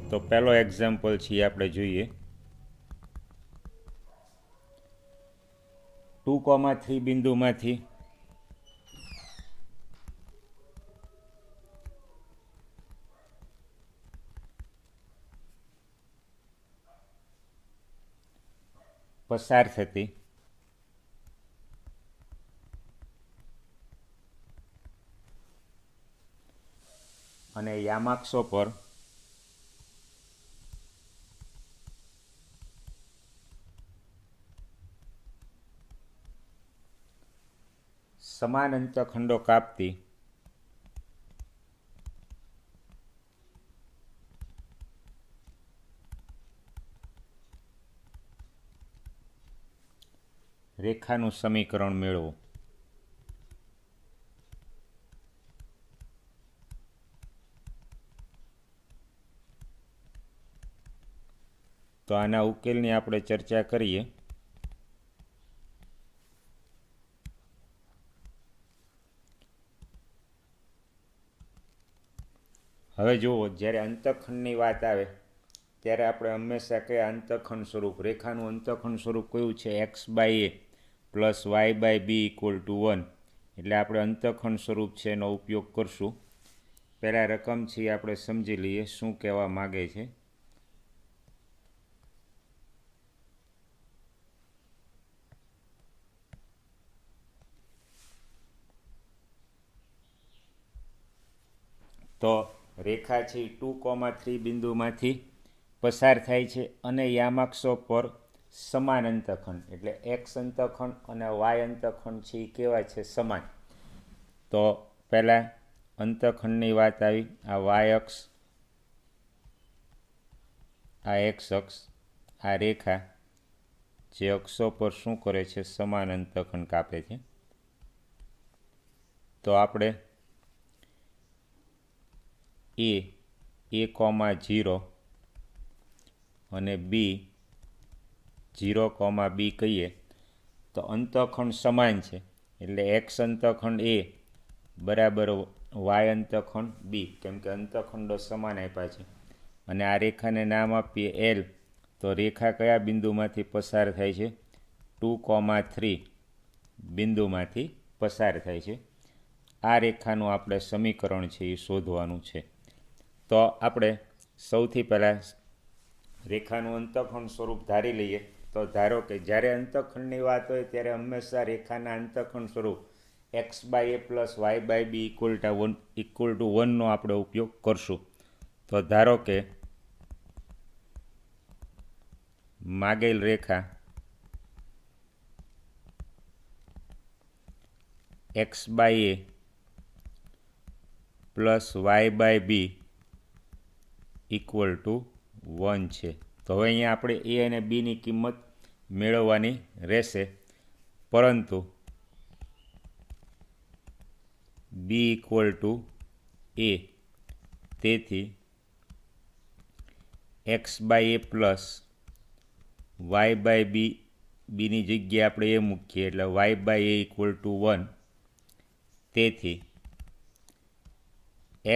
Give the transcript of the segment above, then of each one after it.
તો પહેલો એક્ઝામ્પલ છે આપણે જોઈએ. 2,3 બિંદુમાંથી પસાર થતી અને યામાક્ષો પર સમાન અંતખંડો કાપતી રેખાનું સમીકરણ મેળવો. તો આના ઉકેલની આપણે ચર્ચા કરીએ. હવે જુઓ, જ્યારે અંતખંડની વાત આવે ત્યારે આપણે હંમેશા કયા અંતખંડ સ્વરૂપ, રેખાનું અંતખંડ સ્વરૂપ કયું છે? x/a plus y/b equal to 1. એટલે આપણે અંતખંડ સ્વરૂપ છે એનો ઉપયોગ કરશું. પહેલાં રકમ છે એ આપણે સમજી લઈએ શું કહેવા માગે છે. તો રેખા છે 2,3 બિંદુમાંથી પસાર થાય છે અને યામાક્ષો પર સમાન અંતખંડ, એટલે એક્સ અંતખંડ અને વાય અંતખંડ છે એ કેવા છે? સમાન. તો પહેલાં અંતખંડની વાત આવી. આ વાય અક્ષ, આ એક્સ અક્ષ, આ રેખા જે અક્ષો પર શું કરે છે? સમાન અંતખંડ કાપે છે. તો આપણે a,0 અને b,0,b કહીએ તો અંતખંડ સમાન છે. એટલે એક્સ અંતખંડ a બરાબર વાય અંતખંડ b, કેમ કે અંતખંડો સમાન આપ્યા છે. અને આ રેખાને નામ આપીએ L. તો રેખા કયા બિંદુમાંથી પસાર થાય છે? 2,3 બિંદુમાંથી પસાર થાય છે. આ રેખાનું આપણે સમીકરણ છે એ શોધવાનું છે. તો આપણે સૌથી પહેલાં રેખાનું અંતખંડ સ્વરૂપ ધારી લઈએ. તો ધારો કે જ્યારે અંતખંડની વાત હોય ત્યારે હંમેશા રેખાના અંતખંડ સ્વરૂપ x/a plus y/b equal to 1નો આપણે ઉપયોગ કરશું. તો ધારો કે માગેલ રેખા x/a plus y/b equal to 1 છે. તો હવે અહીંયા આપણે a અને bની કિંમત મેળવવાની રહેશે, પરંતુ b ઇક્વલ ટુ a, તેથી x/a પ્લસ y/b, બીની જગ્યાએ આપણે એ મૂકીએ એટલે y/a ઇક્વલ ટુ 1. તેથી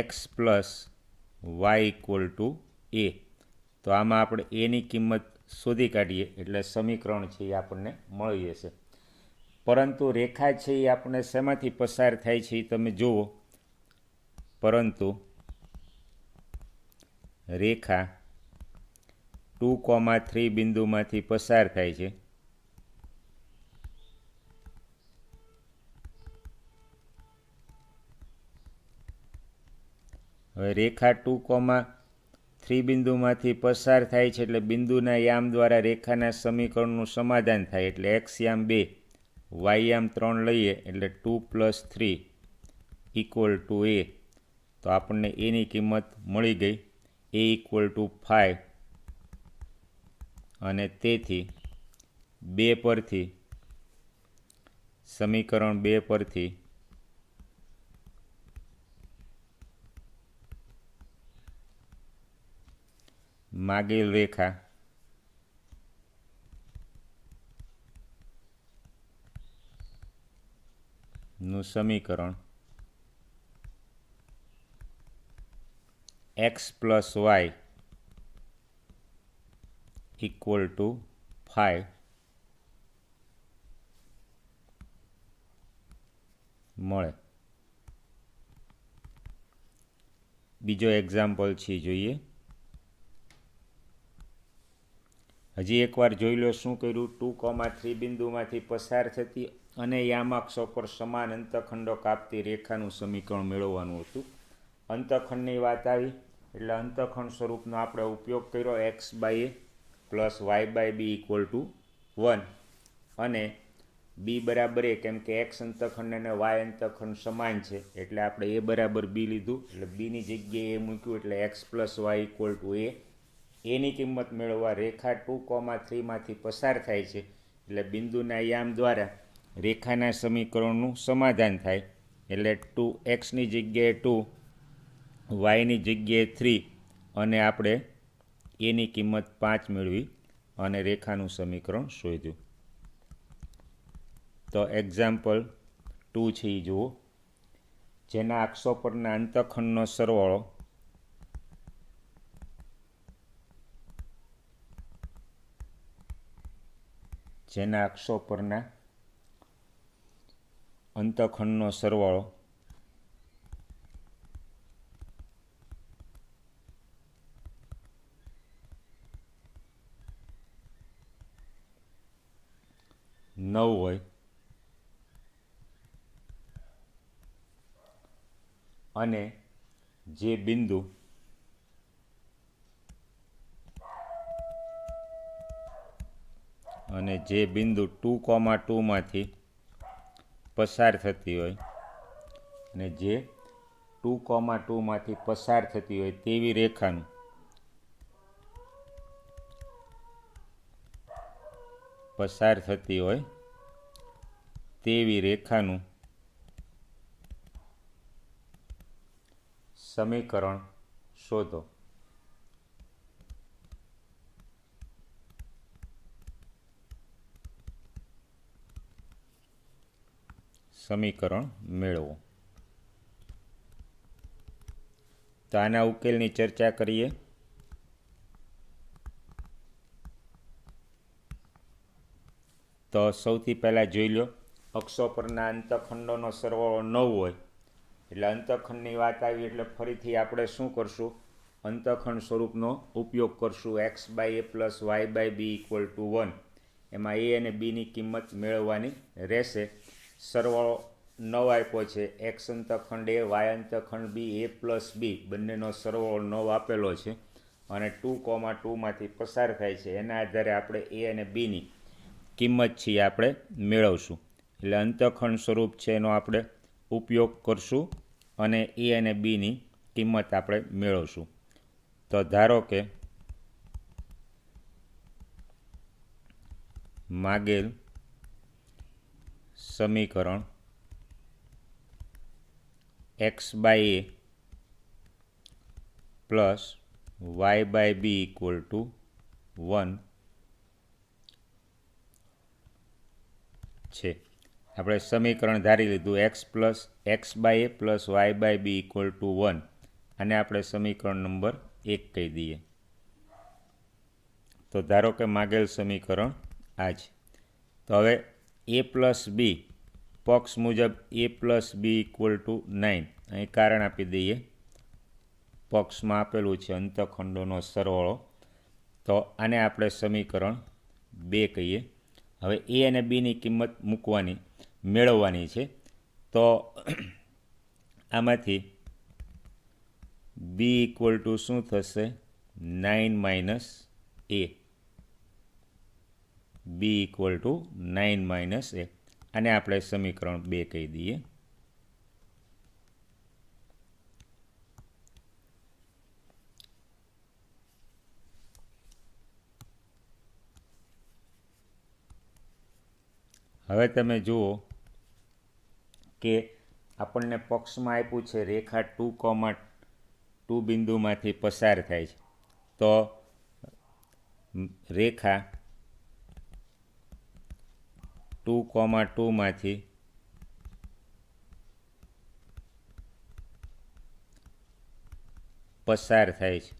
x plus y equal to a. તો આમાં આપણે એની કિંમત શોધી કાઢીએ એટલે સમીકરણ છે એ આપણને મળી જશે. પરંતુ રેખા છે એ આપણને શેમાંથી પસાર થાય છે એ તમે જુઓ. પરંતુ રેખા 2,3 બિંદુમાંથી પસાર થાય છે. હવે રેખા 2,3 બિંદુમાંથી પસાર થાય છે એટલે બિંદુના યામ દ્વારા રેખાના સમીકરણનું સમાધાન થાય. એટલે એક્સ યામ 2, વાય યામ 3 લઈએ એટલે 2 + 3 ઇક્વલ ટુ a. તો આપણને એની કિંમત મળી ગઈ, a ઇક્વલ ટુ 5. અને તેથી 2 પરથી, સમીકરણ 2 પરથી માગેલ રેખા નું સમીકરણ x plus y equal to 5 મળે. બીજો એક્ઝામ્પલ છે જોઈએ. હજી એકવાર જોઈ લો શું કર્યું. 2,3 બિંદુમાંથી પસાર થતી અને યામાક્ષો પર સમાન અંતખંડો કાપતી રેખાનું સમીકરણ મેળવવાનું હતું. અંતખંડની વાત આવી એટલે અંતખંડ સ્વરૂપનો આપણે ઉપયોગ કર્યો. X by a plus y by b equal to 1 અને બી બરાબર એ, કેમ કે એક્સ અંતખંડ અને વાય અંતખંડ સમાન છે એટલે આપણે એ બરાબર બી લીધું. એટલે બીની જગ્યાએ એ મૂક્યું એટલે x plus y equal to a. એની કિંમત મેળવવા રેખા 2,3માંથી પસાર થાય છે એટલે બિંદુના યામ દ્વારા રેખાના સમીકરણનું સમાધાન થાય. એટલે 2xની જગ્યાએ 2, વાયની જગ્યાએ 3 અને આપણે એની કિંમત 5 મેળવી અને રેખાનું સમીકરણ શોધ્યું. તો એક્ઝામ્પલ 2 છે એ જુઓ. જેના અક્ષો પરના અંતખંડનો સરવાળો જેના અક્ષો પરના અંતખંડનો સરવાળો નવ હોય અને જે બિંદુ અને જે બિંદુ 2,2માંથી પસાર થતી હોય અને જે 2,2માંથી પસાર થતી હોય તેવી રેખાનું સમીકરણ શોધો. સમીકરણ મેળવો. તો આના ઉકેલની ચર્ચા કરીએ. તો સૌથી પહેલાં જોઈ લો, અક્ષો પરના અંતખંડોનો સરવાળો 9 હોય એટલે અંતખંડની વાત આવી એટલે ફરીથી આપણે શું કરશું? અંતખંડ સ્વરૂપનો ઉપયોગ કરશું. X by a plus y by b equal to 1. એમાં એ અને બીની કિંમત મેળવવાની રહેશે. સરવાળો 9 આપ્યો છે. એક્સ અંતખંડ એ, વાય અંતખંડ બી, એ પ્લસ બી બંનેનો સરવાળો 9 આપેલો છે અને 2,2માંથી પસાર થાય છે. એના આધારે આપણે એ અને બીની કિંમત છે આપણે મેળવશું. એટલે અંતખંડ સ્વરૂપ છે એનો આપણે ઉપયોગ કરશું અને એ અને બીની કિંમત આપણે મેળવશું. તો ધારો કે માગેલ સમીકરણ x by a plus y by b equal to 1 છે. આપણે સમીકરણ ધારી લીધું x by a plus y by b equal to 1 અને આપણે સમીકરણ નંબર 1 કહી દઈએ. તો ધારો કે માગેલ સમીકરણ આ છે. તો હવે એ પ્લસ બી પક્ષ મુજબ એ પ્લસ બી ઇક્વલ ટુ 9. અહીં કારણ આપી દઈએ. પક્ષમાં આપેલું છે અંતખંડોનો સરવાળો. તો આને આપણે સમીકરણ 2 કહીએ. હવે એ અને બીની કિંમત મેળવવાની છે. તો આમાંથી બી ઇક્વલ ટુ શું થશે? 9 minus a. B equal to 9 minus a. આને આપણે સમીકરણ 2 કહી દઈએ. હવે તમે જુઓ કે આપણને પક્ષમાં આપ્યું છે રેખા 2,2 બિંદુમાંથી પસાર થાય છે. તો રેખા 2,2માંથી પસાર થાય છે.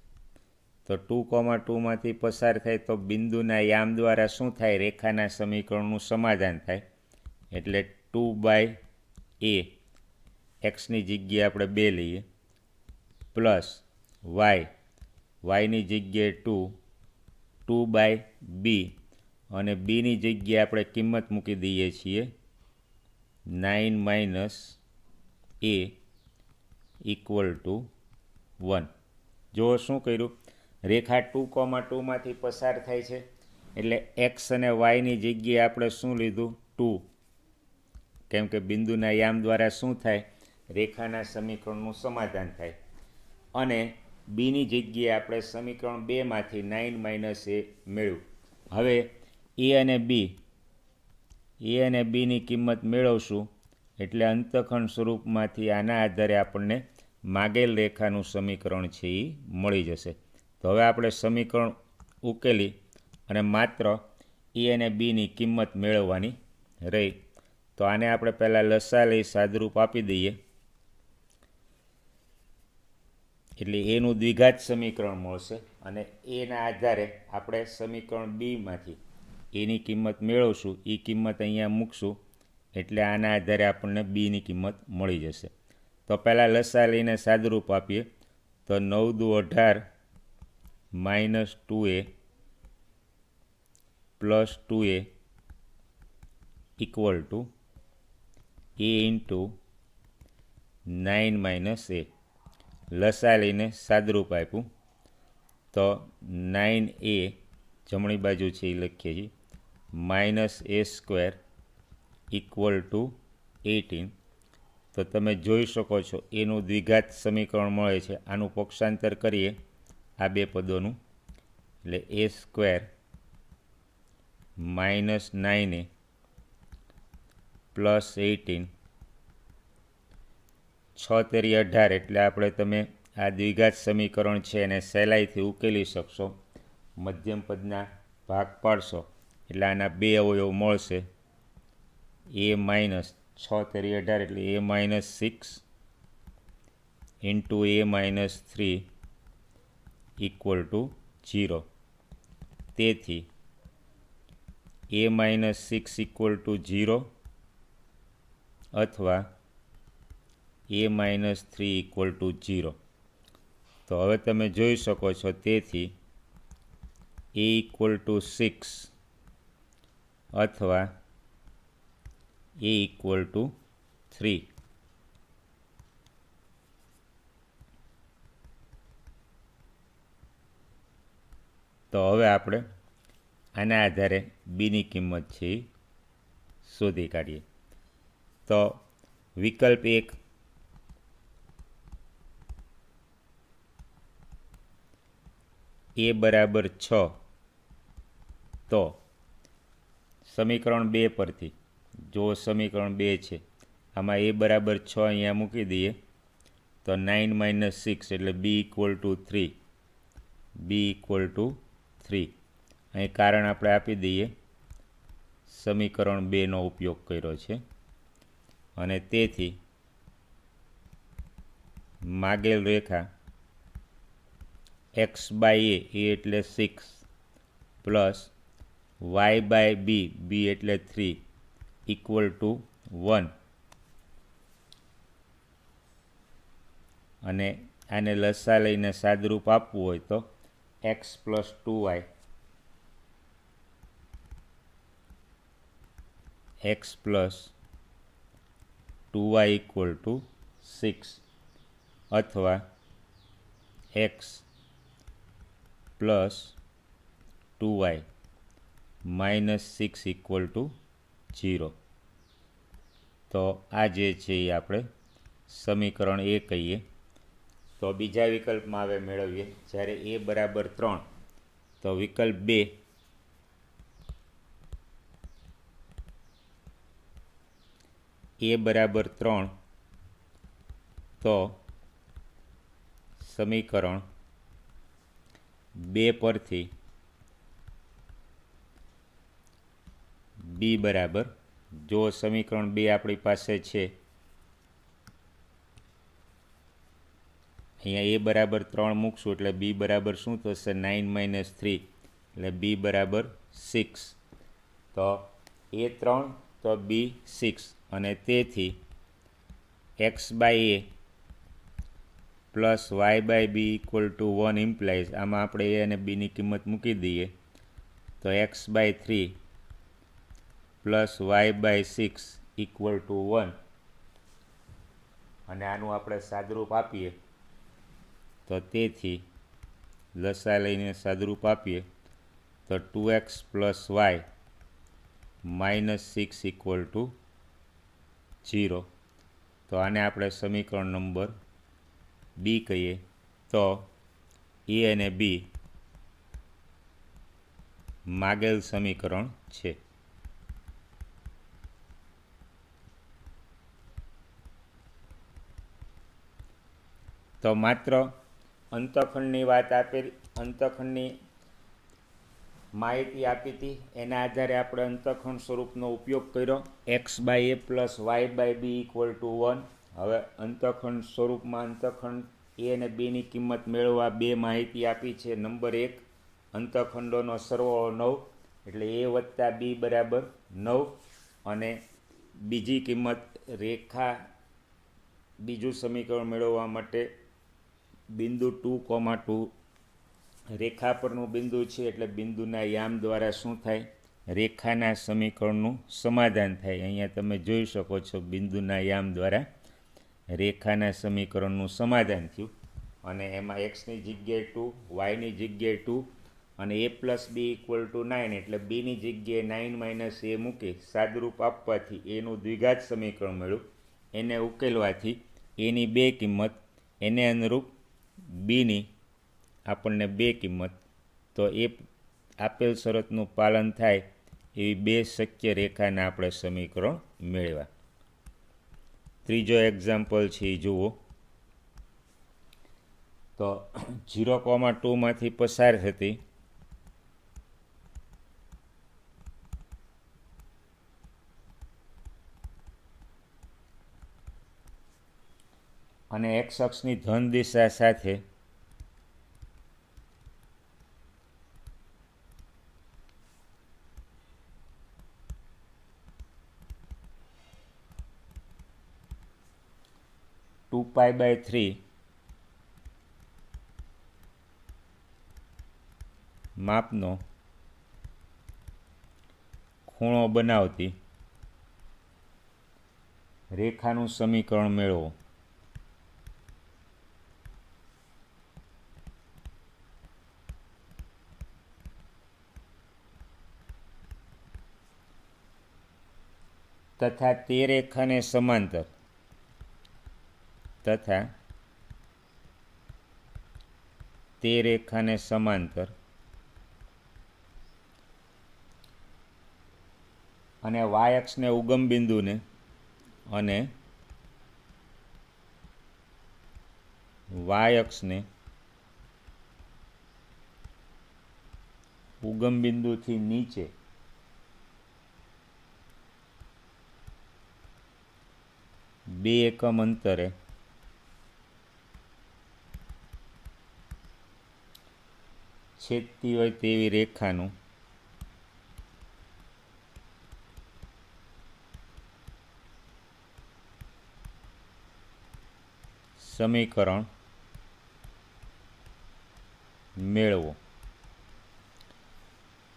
તો તો 2,2માંથી પસાર થાય તો બિંદુના યામ દ્વારા શું થાય? રેખાના સમીકરણનું સમાધાન થાય. એટલે 2/a એક્સની જગ્યાએ આપણે 2 લઈએ, પ્લસ વાયની જગ્યાએ 2/b અને બીની જગ્યાએ આપણે કિંમત મૂકી દઈએ છીએ 9 - a = 1. જો શું કર્યું? રેખા 2,2માંથી પસાર થાય છે એટલે એક્સ અને વાયની જગ્યાએ આપણે શું લીધું? 2, કેમ કે બિંદુના યામ દ્વારા શું થાય? રેખાના સમીકરણનું સમાધાન થાય. અને બીની જગ્યાએ આપણે સમીકરણ 2માંથી 9 - a મેળવ્યું. હવે એ અને બીની કિંમત મેળવશું એટલે અંતઃખંડ સ્વરૂપમાંથી આના આધારે આપણને માગેલ રેખાનું સમીકરણ છે એ મળી જશે. તો હવે આપણે સમીકરણ ઉકેલી અને માત્ર એ અને બીની કિંમત મેળવવાની રહી. તો આને આપણે પહેલાં લસા લઈ સાદરૂપ આપી દઈએ એટલે એનું દ્વિઘાત સમીકરણ મળશે અને એના આધારે આપણે સમીકરણ બીમાંથી એની કિંમત મેળવશું. એ કિંમત અહીંયા મૂકશું એટલે આના આધારે આપણને બીની કિંમત મળી જશે. તો પહેલાં લસા લઈને સાદરૂપ આપીએ તો 9 દુ 18 -2a + 2a = a × 9 - a. લસા લઈને સાદરૂપ આપ્યું તો 9a જમણી બાજુ છે એ લખીએ છીએ -a² = 18. તો તમે જોઈ શકો છો એનું દ્વિઘાત સમીકરણ મળે છે. આનું પક્ષાંતર કરીએ આ બે પદોનું એટલે a² - 9a + 18 6 તેરી 18 એટલે આપણે તમે આ દ્વિઘાત સમીકરણ છે એને સહેલાઈથી ઉકેલી શકશો. મધ્યમ પદના ભાગ પાડશો એટલે આના 2 અવયવ મળશે. a - 6 તેરી 18 એટલે a - 6 × a - 3 = 0. તેથી a - 6 = 0 અથવા a - 3 = 0. તો હવે તમે જોઈ શકો છો તેથી a = 6 અથવા a = 3. તો હવે આપણે આના આધારે બીની કિંમત છે એ શોધી કાઢીએ. તો વિકલ્પ 1 a = 6. તો સમીકરણ 2 પરથી જો સમીકરણ 2 છે આમાં a = 6 અહીંયા મૂકી દઈએ તો 9 - 6 એટલે b = 3. b = 3. અહીં કારણ આપણે આપી દઈએ સમીકરણ 2નો ઉપયોગ કર્યો છે અને તેથી માગેલ રેખા x/a એટલે 6 પ્લસ y/b એટલે 3 = 1. અને આને લસા લઈને સાદરૂપ આપવું હોય તો x + 2y x + 2y = 6 અથવા x + 2y - 6 = 0. તો આ જે છે એ આપણે સમીકરણ એ કહીએ. તો બીજા વિકલ્પમાં હવે મેળવીએ. જ્યારે a = 3 તો વિકલ્પ 2 a = 3 તો સમીકરણ 2 પરથી b બરાબર જો સમીકરણ 2 આપણી પાસે છે અહીંયા એ બરાબર 3 મૂકશું એટલે બી બરાબર શું થશે? 9 - 3 એટલે બી બરાબર 6. તો એ 3 તો બી 6 અને તેથી x/a plus y/b equal to 1 implies, આમાં આપણે એ અને બીની કિંમત મૂકી દઈએ તો x/3 plus y/6 equal to 1 અને આનું આપણે સાદરૂપ આપીએ તો તેથી લસા લઈને સાદરૂપ આપીએ તો 2x plus y -6 equal to 0. તો આને આપણે સમીકરણ નંબર બી કહીએ. તો એ અને બી માગેલ સમીકરણ છે. તો માત્ર અંતઃખંડની વાત આપેલી, અંતઃખંડની માહિતી આપી હતી, એના આધારે આપણે અંતઃખંડ સ્વરૂપનો ઉપયોગ કર્યો. x/a plus y/b equal to 1. હવે અંતઃખંડ સ્વરૂપમાં અંતઃખંડ એ અને બીની કિંમત મેળવવા બે માહિતી આપી છે. નંબર 1, અંતઃખંડોનો સરવાળો 9 એટલે a વત્તા બી બરાબર 9 અને બીજી કિંમત રેખા, બીજું સમીકરણ મેળવવા માટે બિંદુ 2,2 રેખા પરનું બિંદુ છે એટલે બિંદુના યામ દ્વારા શું થાય? રેખાના સમીકરણનું સમાધાન થાય. અહીંયા તમે જોઈ શકો છો બિંદુના યામ દ્વારા રેખાના સમીકરણનું સમાધાન થયું અને એમાં એક્સની જગ્યાએ 2, વાયની જગ્યાએ 2 અને a plus b equal to 9 એટલે બીની જગ્યાએ 9 - a મૂકી સાદરૂપ આપવાથી એનું દ્વિઘાત સમીકરણ મળ્યું. એને ઉકેલવાથી એની બે કિંમત, એને અનુરૂપ બીની આપણને બે કિંમત, તો એ આપેલ શરતનું પાલન થાય એવી બે શક્ય રેખાના આપણે સમીકરણ મેળવ્યા. ત્રીજો એક્ઝામ્પલ છે એ જુઓ. તો 0,2 માંથી પસાર થતી અને x અક્ષની ધન દિશા સાથે (2π/3) માપનો ખૂણો બનાવતી રેખાનું સમીકરણ મેળવો. તથા તે રેખાને સમાંતર અને વાય અક્ષને ઉગમ બિંદુને અને વાય અક્ષને ઉગમ બિંદુથી નીચે બે એકમ અંતરે છેદતી હોય તેવી રેખાનું સમીકરણ મેળવો.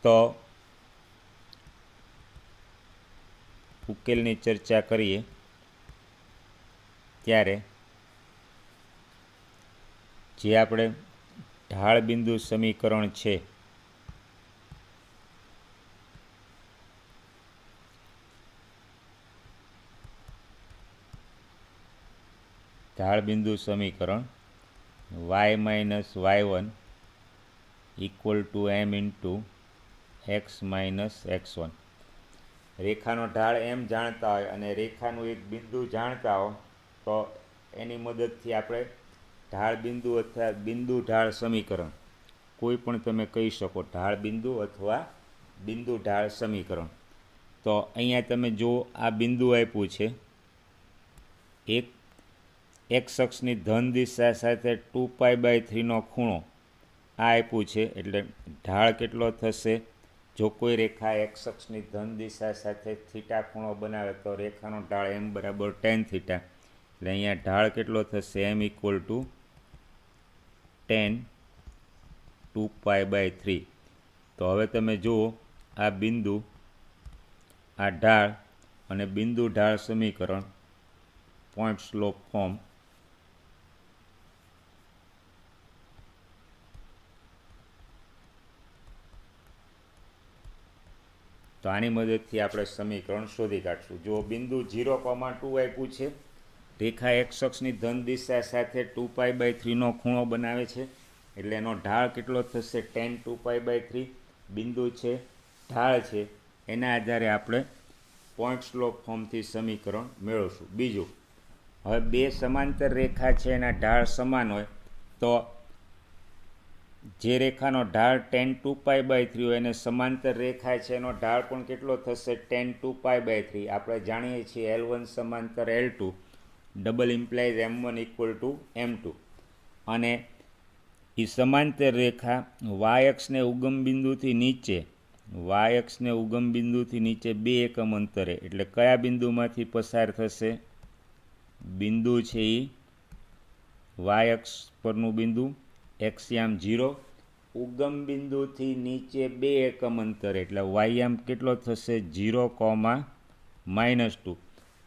તો ઉકેલની ચર્ચા કરીએ ત્યારે જે આપણે ઢાળ બિંદુ સમીકરણ છે ઢાળ બિંદુ સમીકરણ y-y1 equal to m into x - x1. રેખાનો ઢાળ એમ જાણતા હોય અને રેખાનું એક બિંદુ જાણતા હો તો એની મદદથી આપણે ઢાળ બિંદુ અથવા બિંદુ ઢાળ સમીકરણ કોઈ પણ તમે કહી શકો, ઢાળ બિંદુ અથવા બિંદુ ઢાળ સમીકરણ. તો અહીંયા તમે જુઓ આ બિંદુ આપ્યું છે એક એક્સ અક્ષની ધન દિશા સાથે 2π/3 ખૂણો આ આપ્યું છે, એટલે ઢાળ કેટલો થશે? જો કોઈ રેખા એક્સ અક્ષની ધન દિશા સાથે થીટા ખૂણો બનાવે તો રેખાનો ઢાળ m બરાબર tan થીટા, એટલે અહીંયા ઢાળ કેટલો થશે? m = tan 2π/3. તો હવે તમે જુઓ આ બિંદુ, આ ઢાળ અને બિંદુ ઢાળ સમીકરણ, પોઈન્ટ સ્લોપ ફોર્મ. તો આની મદદથી આપણે સમીકરણ શોધી કાઢશું. જો બિંદુ 0,2 આપ્યું છે, રેખા એક્સ અક્ષની ધન દિશા સાથે 2π/3 ખૂણો બનાવે છે, એટલે એનો ઢાળ કેટલો થશે? tan 2π/3. બિંદુ છે, ઢાળ છે, એના આધારે આપણે પોઈન્ટ સ્લોપ ફોર્મથી સમીકરણ મેળવશું. બીજું, હવે બે સમાંતર રેખા છે એના ઢાળ સમાન હોય તો જે રેખાનો ઢાળ tan 2π/3 હોય એને સમાંતર રેખા છે એનો ઢાળ પણ કેટલો થશે? tan 2π/3. આપણે જાણીએ છીએ L1 સમાંતર L2 double implies M1 = M2. અને એ સમાંતર રેખા y અક્ષને ઉગમ બિંદુથી નીચે, y અક્ષને ઉગમ બિંદુથી નીચે 2 એકમ અંતરે, એટલે કયા બિંદુમાંથી પસાર થશે? બિંદુ છે એ y અક્ષ પરનું બિંદુ એક્સયામ 0, ઉગમ બિંદુથી નીચે 2 એકમ અંતરે, એટલે વાયયામ કેટલો થશે? 0,-2.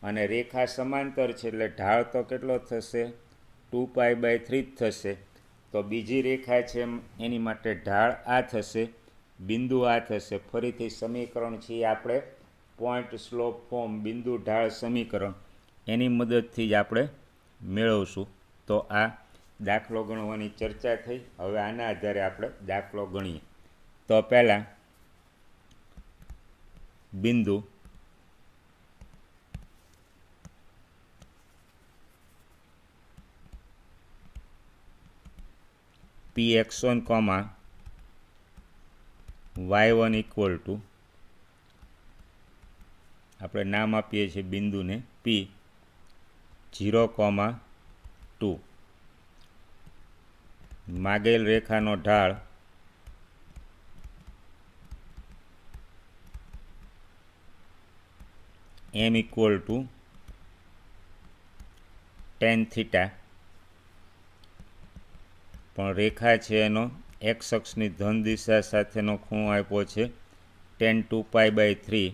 અને રેખા સમાંતર છે એટલે ઢાળ તો કેટલો થશે? 2π/3 જ થશે. તો બીજી રેખા છે એની માટે ઢાળ આ થશે, બિંદુ આ થશે. ફરીથી સમીકરણ છે આપણે પોઈન્ટ સ્લોપ ફોર્મ, બિંદુ ઢાળ સમીકરણ, એની મદદથી જ આપણે મેળવશું. તો આ દાખલો ગણવાની ચર્ચા થઈ. હવે આના આધારે આપણે દાખલો ગણીએ. તો પહેલાં બિંદુ Px1, y1 = આપણે નામ આપીએ છીએ બિંદુને P, 0,2. માગેલ રેખાનો ઢાળ m = tan થીટા, પણ રેખા છે એનો એક્સ અક્ષની ધન દિશા સાથેનો ખૂણો આપ્યો છે tan 2π/3,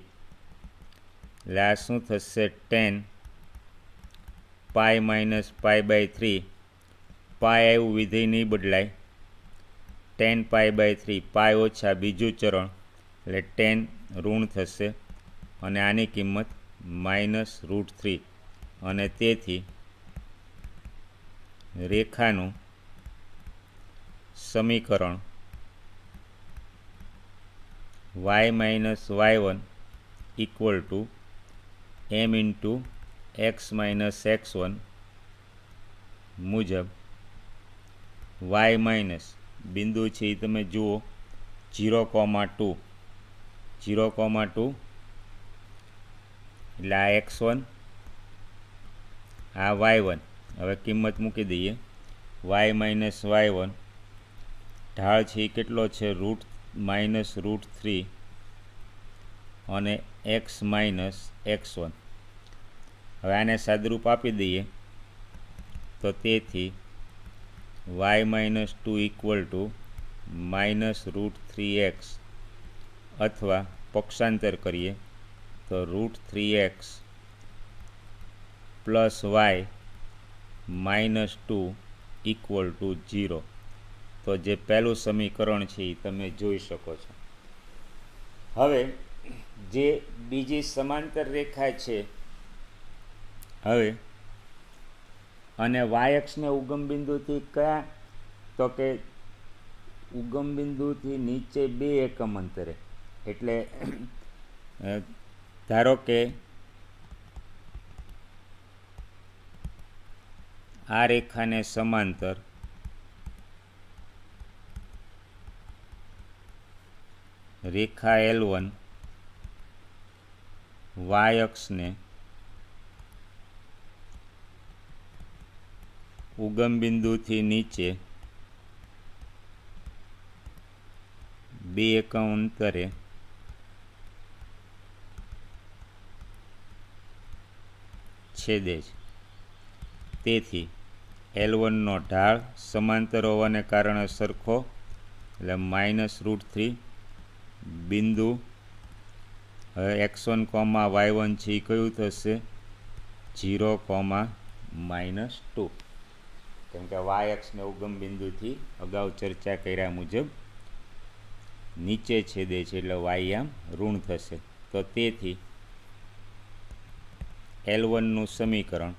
એટલે આ શું થશે? tan π - π/3. પાય આવ્યું, વિધેય નહીં બદલાય, tan π/3, પાય ઓછા બીજું ચરણ, એટલે tan ઋણ થશે અને આની કિંમત -√3. અને તેથી રેખાનું સમીકરણ y - y1 = m × x - x1 મુજબ y માઇનસ બિંદુ છે એ તમે જુઓ 0,2, 0,2 એટલે આ x1, આ y1. હવે કિંમત મૂકી દઈએ. y - y1 ઢાળ છે એ કેટલો છે? -√3 અને x - x1. હવે આને સાદુરૂપ આપી દઈએ તો તેથી y - 2 = -√3x, અથવા પક્ષાંતર કરીએ તો √3x + y -2 = 0. તો જે પહેલું સમીકરણ છે એ તમે જોઈ શકો છો. હવે જે બીજી સમાંતર રેખા છે, હવે અને y અક્ષને ઉગમ બિંદુથી કયા? તો કે ઉગમ બિંદુથી નીચે 2 એકમ અંતરે, એટલે ધારો કે આ રેખાને સમાંતર રેખા L1 y અક્ષને ઉગમ બિંદુથી નીચે 2 એકમ અંતરે છેદે છે. તેથી L1નો ઢાળ સમાંતર હોવાને કારણે સરખો, એટલે -√3 બિંદુ હવે x1, y1 છે એ કયું થશે? 0, -2, કેમ કે yx ને ઉગમ બિંદુથી અગાઉ ચર્ચા કર્યા મુજબ નીચે છેદે છે એટલે y આમ ઋણ થશે. તો તેથી L1નું સમીકરણ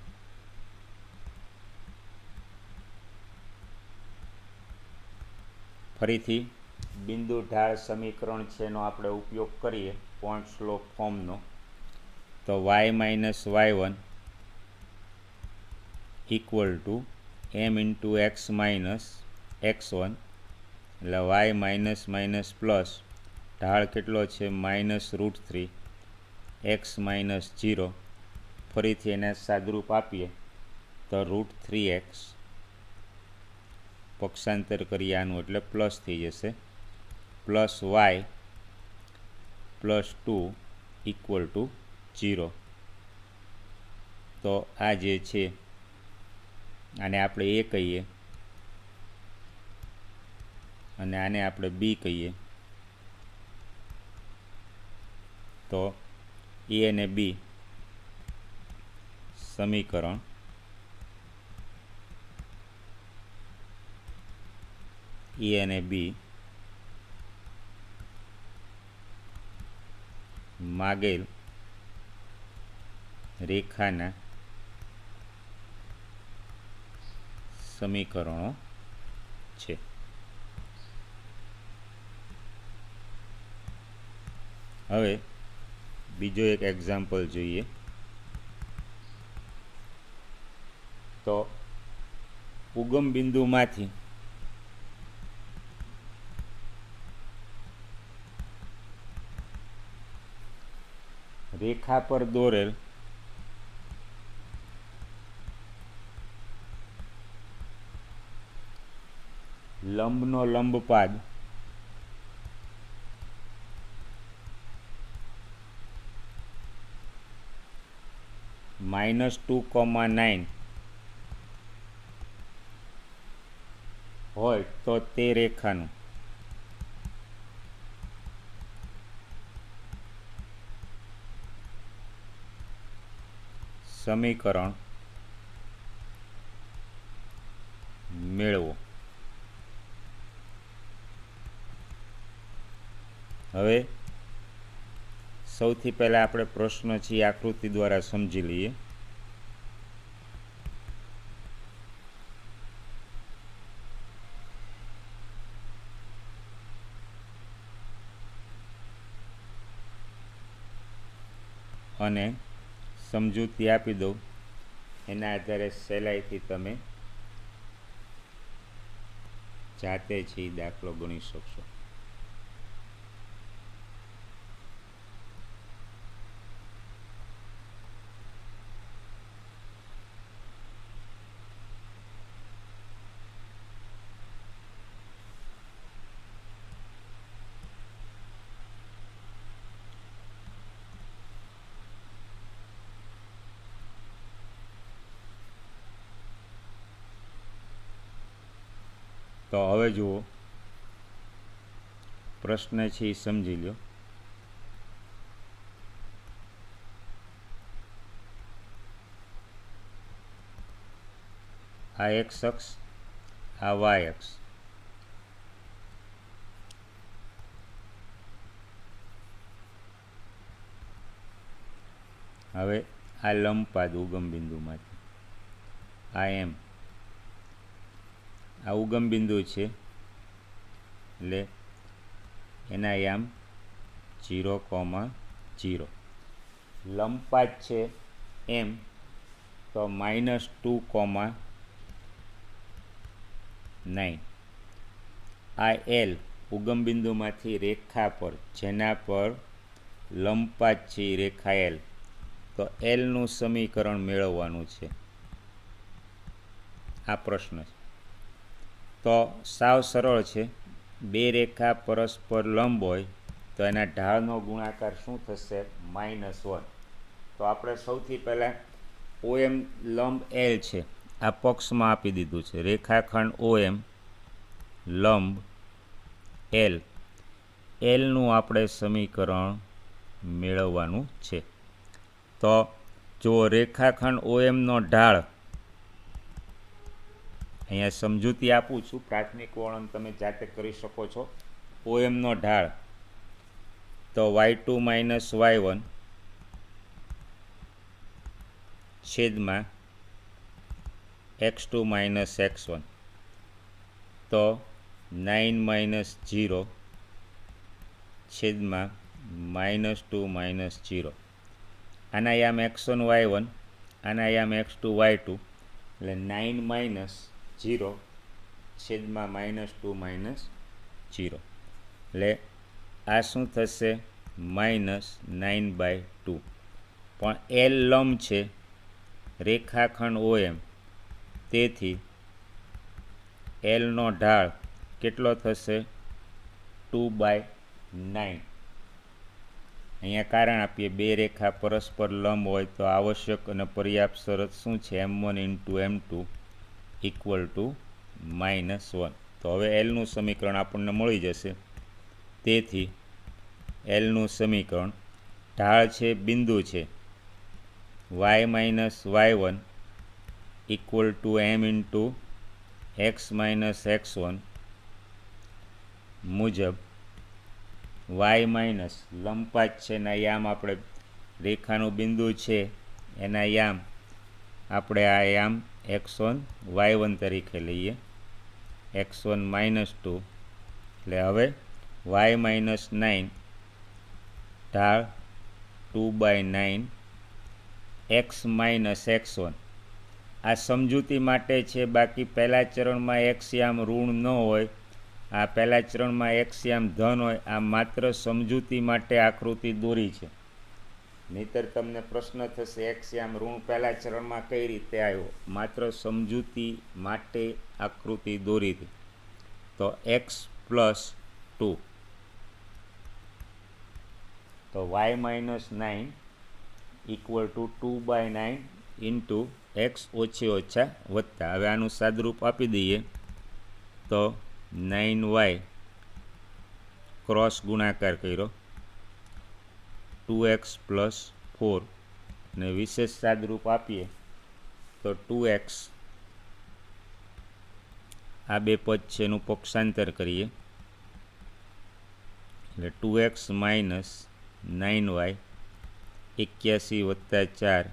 ફરીથી બિંદુ ઢાળ સમીકરણ છે એનો આપણે ઉપયોગ કરીએ પોઈન્ટ સ્લોપ ફોર્મનો. તો y - y1 equal to m × x - x1, એટલે y પ્લસ ઢાળ કેટલો છે? -√3 x - 0. ફરીથી એને સાદરૂપ આપીએ તો √3x, પક્ષાંતર કરીએ આનું એટલે પ્લસ થઈ જશે, plus y plus 2 equal to 0. તો આ જે છે આને આપણે a કહીએ અને આને આપણે b કહીએ. તો a અને b સમીકરણ a અને b માગેલ રેખાના સમીકરણો છે. હવે બીજો એક એક્ઝામ્પલ જોઈએ. તો ઉગમ બિંદુમાંથી રેખા પર દોરેલ લંબનો લંબપાદ -2,9 હોય તો તે રેખાનું સમીકરણ મેળવો. હવે સૌથી પહેલાં આપણે પ્રશ્ન છે એ આકૃતિ દ્વારા સમજી લઈએ. અને સમજૂતી આપી દઉં, એના આધારે સહેલાઈથી તમે જાતે છે એ દાખલો ગણી શકશો. તો હવે જુઓ, પ્રશ્ન છે એ સમજી લો. આ x અક્ષ, આ y અક્ષ. હવે આ લંબપાદ ઉગમ બિંદુમાંથી આ એમ, આ ઉગમ બિંદુ છે એટલે એના યામ 0, 0. લંબપાદ છે એમ તો -2,9. આ એલ ઉગમ બિંદુમાંથી રેખા પર જેના પર લંબપાદ છે એ રેખા એલ, તો એલનું સમીકરણ મેળવવાનું છે. આ પ્રશ્ન છે. તો સાવ સરળ છે. બે રેખા પરસ્પર લંબ હોય તો એના ઢાળનો ગુણાકાર શું થશે? -1. તો આપણે સૌથી પહેલાં OM લંબ L છે, આ પક્ષમાં આપી દીધું છે. રેખાખંડ OM લંબ L, Lનું આપણે સમીકરણ મેળવવાનું છે. તો જો રેખાખંડ OMનો ઢાળ, અહીંયા સમજૂતી આપું છું, પ્રાથમિક વર્ણન તમે જાતે કરી શકો છો. OMનો ઢાળ તો y2 - y1 છેદમાં x2 - x1, તો 9 - 0 છેદમાં -2 - 0. આના યામ x1 y1, આના યામ x2 y2, એટલે 9 - 0 છેદમાં -2 - 0. એટલે આ શું થશે? -9/2. પણ L લંબ છે રેખાખંડ OM, તેથી Lનો ઢાળ કેટલો થશે? 2/9. અહીંયા કારણ આપીએ, બે રેખા પરસ્પર લંબ હોય તો આવશ્યક અને પર્યાપ્ત શરત શું છે? m1 × m2 = -1. તો હવે Lનું સમીકરણ આપણને મળી જશે. તેથી Lનું સમીકરણ, ઢાળ છે, બિંદુ છે, y - y1 = m × x - x1 મુજબ y માઇનસ લંબપાત છે એના યામ, આપણે રેખાનું બિંદુ છે એના યામ આપણે આ યામ x1 y1 તરીકે લઈએ, x1 - 2. એટલે હવે y - 9 ઢાળ 2/9 x - x1. આ સમજૂતી માટે છે, બાકી પહેલા ચરણમાં x યામ ઋણ ન હોય, આ પહેલા ચરણમાં x યામ ધન હોય. આ માત્ર સમજૂતી માટે આકૃતિ દોરી છે. નહીંતર તમને પ્રશ્ન થશે x યામ ઋણ પહેલા ચરણમાં કઈ રીતે આવ્યો? માત્ર સમજૂતી માટે આકૃતિ દોરી હતી. તો x + 2, તો y - 9 = 2/9 × x ઓછા વત્તા. હવે આનું સાદરૂપ આપી દઈએ તો 9y ક્રોસ ગુણાકાર કર્યો 2x + 4, અને વિશેષ સાદરૂપ આપીએ તો 2x, આ બે પદ છે એનું પક્ષાંતર કરીએ એટલે 2x - 9y 81 + 4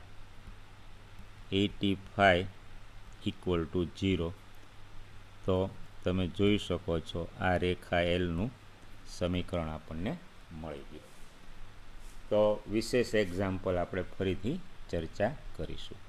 85 = 0. તો તમે જોઈ શકો છો આ રેખા Lનું સમીકરણ આપણને મળી ગયું. તો વિશેષ એક્ઝામ્પલ આપણે ફરીથી ચર્ચા કરીશું.